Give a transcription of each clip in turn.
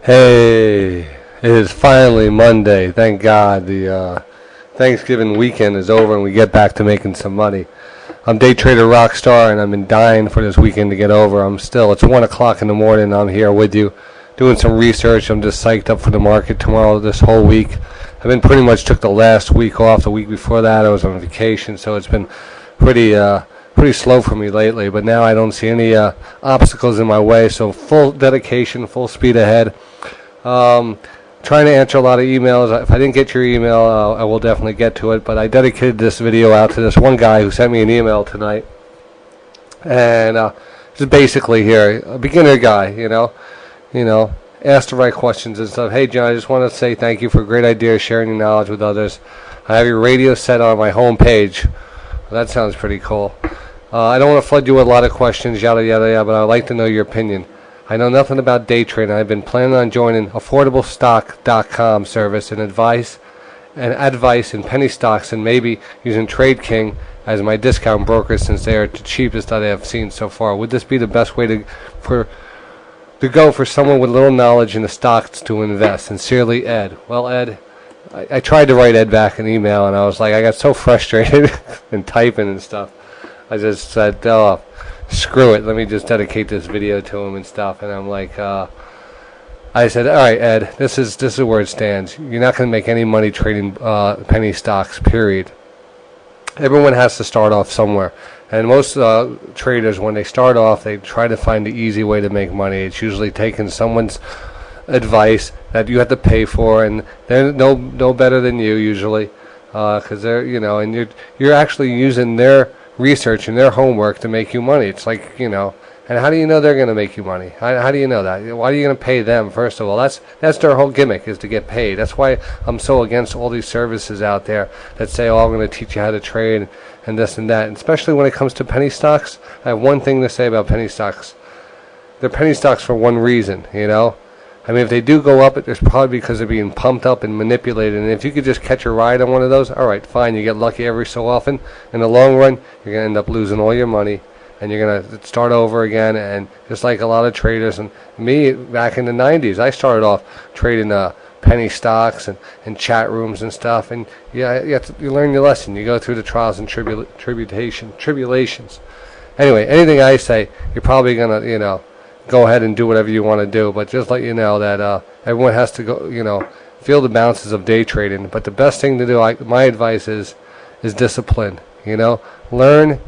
Hey, it is finally Monday. Thank God the Thanksgiving weekend is over and we get back to making some money. I'm DayTraderRockStar and I've been dying for this weekend to get over. It's 1 o'clock in the morning. I'm here with you doing some research. I'm just psyched up for the market tomorrow, this whole week. I've been pretty much took the last week off. The week before that I was on vacation, so it's been pretty slow for me lately, but now I don't see any obstacles in my way, so full dedication, full speed ahead. Trying to answer a lot of emails. If I didn't get your email, I will definitely get to it, but I dedicated this video out to this one guy who sent me an email tonight, and just basically here, a beginner guy, you know, ask the right questions and stuff. Hey John, I just want to say thank you for great ideas, sharing your knowledge with others. I have your radio set on my home page. Well, that sounds pretty cool. I don't want to flood you with a lot of questions, yada yada yada, but I'd like to know your opinion. I know nothing about day trading. I've been planning on joining affordablestock.com service and advice in penny stocks, and maybe using Trade King as my discount broker since they are the cheapest that I have seen so far. Would this be the best way to go for someone with little knowledge in the stocks to invest? Sincerely, Ed. Well, Ed, I tried to write Ed back an email, and I was like, I got so frustrated and typing and stuff. I just said, oh, screw it. Let me just dedicate this video to him and stuff. And I'm like, I said, all right, Ed, this is where it stands. You're not going to make any money trading penny stocks, period. Everyone has to start off somewhere. And most traders, when they start off, they try to find the easy way to make money. It's usually taking someone's advice that you have to pay for, and they're no better than you usually, because they're, and you're actually using their research and their homework to make you money. It's like, and how do you know they're going to make you money? How do you know that? Why are you going to pay them? First of all, that's their whole gimmick, is to get paid. That's why I'm so against all these services out there that say, oh, I'm going to teach you how to trade and this and that. And especially when it comes to penny stocks, I have one thing to say about penny stocks. They're penny stocks for one reason, I mean, if they do go up, it's probably because they're being pumped up and manipulated. And if you could just catch a ride on one of those, all right, fine. You get lucky every so often. In the long run, you're going to end up losing all your money, and you're going to start over again. And just like a lot of traders, and me back in the 90s, I started off trading penny stocks and chat rooms and stuff. And you learn your lesson. You go through the trials and tribulations. Anyway, anything I say, you're probably going to, go ahead and do whatever you want to do, but just let you know that everyone has to go, feel the bounces of day trading. But the best thing to do, my advice is discipline. Learn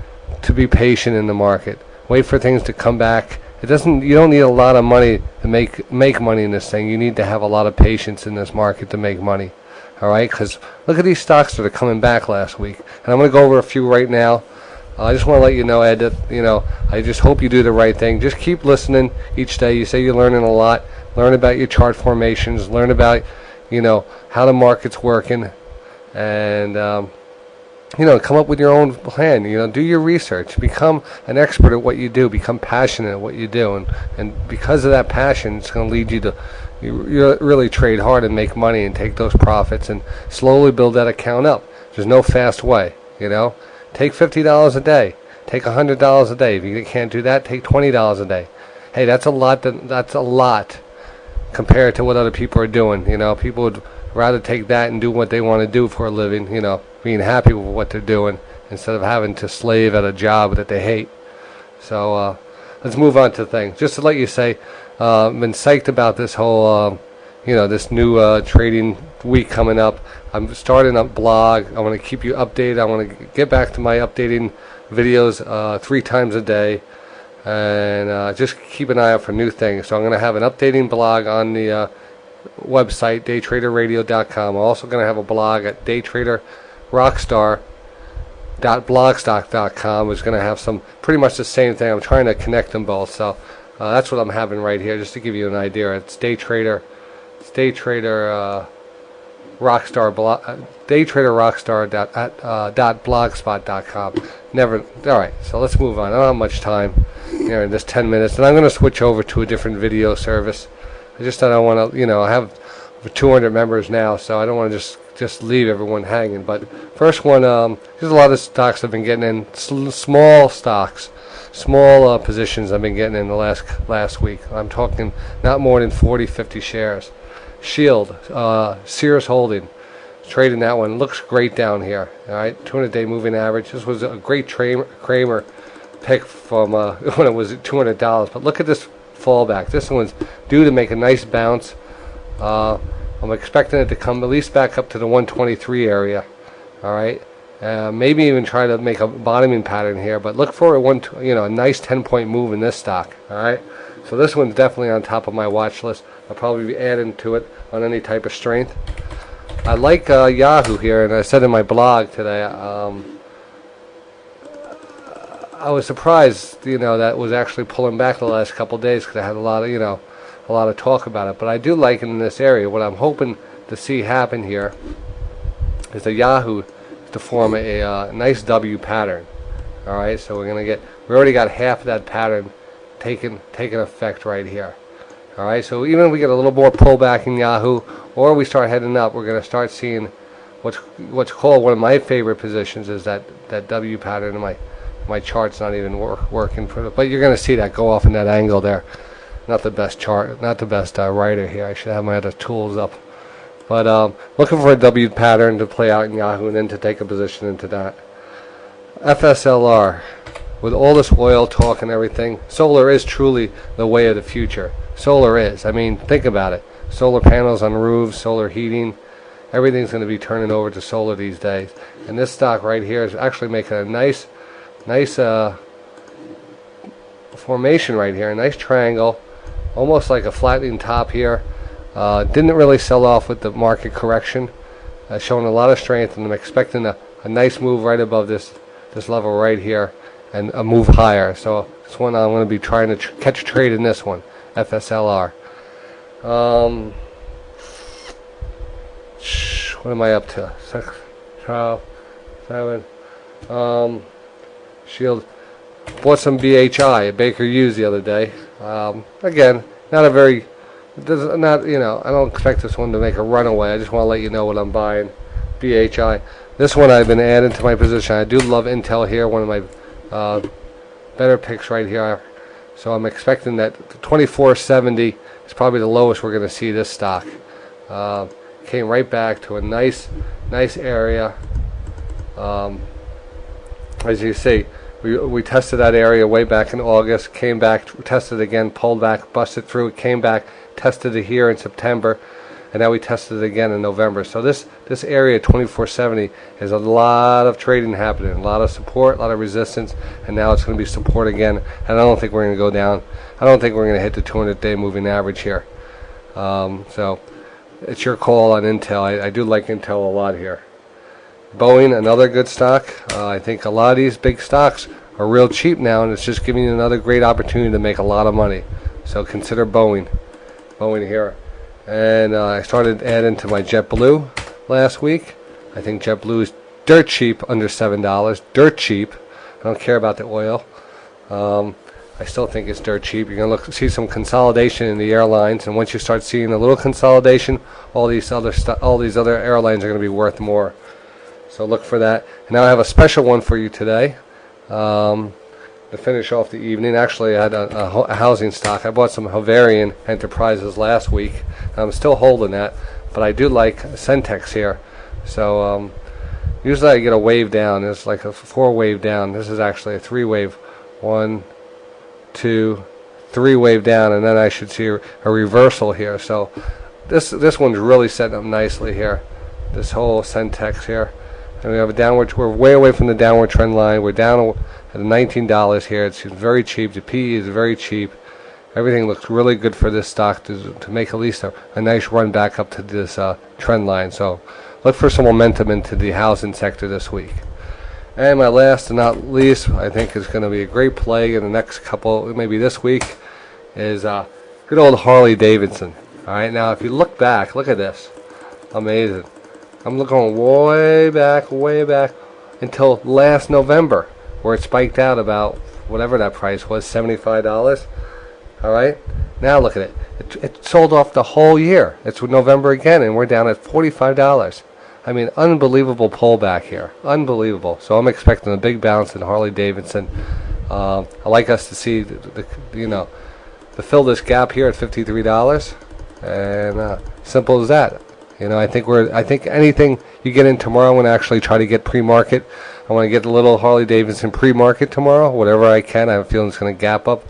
to be patient in the market. Wait for things to come back. You don't need a lot of money to make money in this thing. You need to have a lot of patience in this market to make money. All right, because look at these stocks that are coming back last week, and I'm going to go over a few right now. I just want to let you know, Ed, that, I just hope you do the right thing. Just keep listening each day. You say you're learning a lot. Learn about your chart formations. Learn about, how the market's working. And, come up with your own plan. Do your research. Become an expert at what you do. Become passionate at what you do. And because of that passion, it's going to lead you to really trade hard and make money and take those profits and slowly build that account up. There's no fast way, Take $50 a day. Take $100 a day. If you can't do that, take $20 a day. Hey, that's a lot. That's a lot compared to what other people are doing. People would rather take that and do what they want to do for a living. Being happy with what they're doing instead of having to slave at a job that they hate. So let's move on to things. Just to let you say, I've been psyched about this whole, this new trading week coming up. I'm starting a blog. I want to keep you updated. I want to get back to my updating videos 3 times a day, and just keep an eye out for new things. So I'm going to have an updating blog on the website, DayTraderRadio.com. I'm also going to have a blog at DayTraderRockStar.blogstock.com, which is going to have some pretty much the same thing. I'm trying to connect them both. So that's what I'm having right here, just to give you an idea. It's DayTraderRockStar.blogspot.com. All right, so let's move on. I don't have much time here in this 10 minutes, and I'm going to switch over to a different video service. I just don't want to, I have over 200 members now, so I don't want to just leave everyone hanging. But first one, there's a lot of stocks I've been getting in, small stocks. small positions I've been getting in the last week. I'm talking not more than 40, 50 shares. Shield, Sears Holding, trading that one. Looks great down here. All right, 200-day moving average. This was a great Kramer pick from when it was $200. But look at this fallback. This one's due to make a nice bounce. I'm expecting it to come at least back up to the 123 area. All right, maybe even try to make a bottoming pattern here. But look for a nice 10-point move in this stock. All right, so this one's definitely on top of my watch list. I'll probably be adding to it on any type of strength. I like Yahoo here, and I said in my blog today. I was surprised, that was actually pulling back the last couple of days because I had a lot of talk about it. But I do like it in this area. What I'm hoping to see happen here is the Yahoo to form a nice W pattern. All right, so we already got half of that pattern taking effect right here. All right, so even if we get a little more pullback in Yahoo, or we start heading up, we're going to start seeing what's called one of my favorite positions is that W pattern. My chart's not even working for it, but you're going to see that go off in that angle there. Not the best chart, not the best writer here. I should have my other tools up. But looking for a W pattern to play out in Yahoo and then to take a position into that. FSLR, with all this oil talk and everything, solar is truly the way of the future. Solar is. I mean, think about it. Solar panels on roofs, solar heating, everything's going to be turning over to solar these days. And this stock right here is actually making a nice formation right here, a nice triangle, almost like a flattening top here. Didn't really sell off with the market correction, showing a lot of strength, and I'm expecting a nice move right above this level right here and a move higher. So this one I'm going to be trying to catch a trade in this one, FSLR. What am I up to? 6, 12, 7. Shield. Bought some BHI at Baker Hughes the other day. Again, not a very, I don't expect this one to make a runaway. I just want to let you know what I'm buying. BHI. This one I've been adding to my position. I do love Intel here, one of my better picks right here. So I'm expecting that 2470 is probably the lowest we're going to see this stock. Came right back to a nice area. As you see, we tested that area way back in August, came back, tested again, pulled back, busted through, came back, tested it here in September, and now we tested it again in November. So this area 2470 is a lot of trading happening, a lot of support, a lot of resistance, and now it's going to be support again. And I don't think we're going to go down. I don't think we're going to hit the 200-day moving average here. So it's your call on Intel. I do like Intel a lot here. Boeing, another good stock. I think a lot of these big stocks are real cheap now, and it's just giving you another great opportunity to make a lot of money. So consider Boeing here. And I started adding to my JetBlue last week. I think JetBlue is dirt cheap, under $7. Dirt cheap. I don't care about the oil. I still think it's dirt cheap. You're going to see some consolidation in the airlines, and once you start seeing a little consolidation, all these other airlines are going to be worth more. So look for that. And now I have a special one for you today to finish off the evening. Actually, I had a housing stock. I bought some Havarian Enterprises last week. I'm still holding that, but I do like Centex here. So usually I get a wave down. It's like a 4-wave down. This is actually a 3-wave. 1, 2, 3 wave down, and then I should see a reversal here. So this one's really setting up nicely here. This whole Centex here. And we have a downward, we're way away from the downward trend line. We're down at $19 here. It's very cheap. The PE is very cheap. Everything looks really good for this stock to make at least a nice run back up to this trend line. So look for some momentum into the housing sector this week. And my last and not least, I think is going to be a great play in the next couple, maybe this week, is good old Harley Davidson. All right, now if you look back, look at this. Amazing. I'm looking way back until last November, where it spiked out about whatever that price was, $75. All right, now look at it. It sold off the whole year. It's November again, and we're down at $45. I mean, unbelievable pullback here. Unbelievable. So I'm expecting a big bounce in Harley Davidson. I like us to see to fill this gap here at $53, and simple as that. I think anything you get in tomorrow, I'm going to actually try to get pre-market. I want to get a little Harley Davidson pre-market tomorrow, whatever I can. I have a feeling it's going to gap up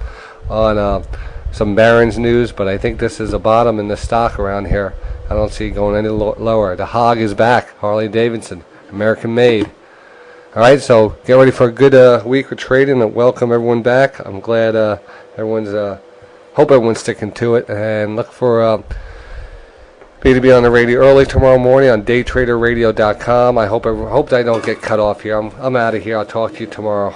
on some Barron's news, but I think this is a bottom in the stock around here. I don't see it going any lower. The hog is back. Harley Davidson, American made. All right, so get ready for a good week of trading, and welcome everyone back. I'm glad hope everyone's sticking to it, and look for me to be on the radio early tomorrow morning on DayTraderRadio.com. I hope I don't get cut off here. I'm out of here. I'll talk to you tomorrow.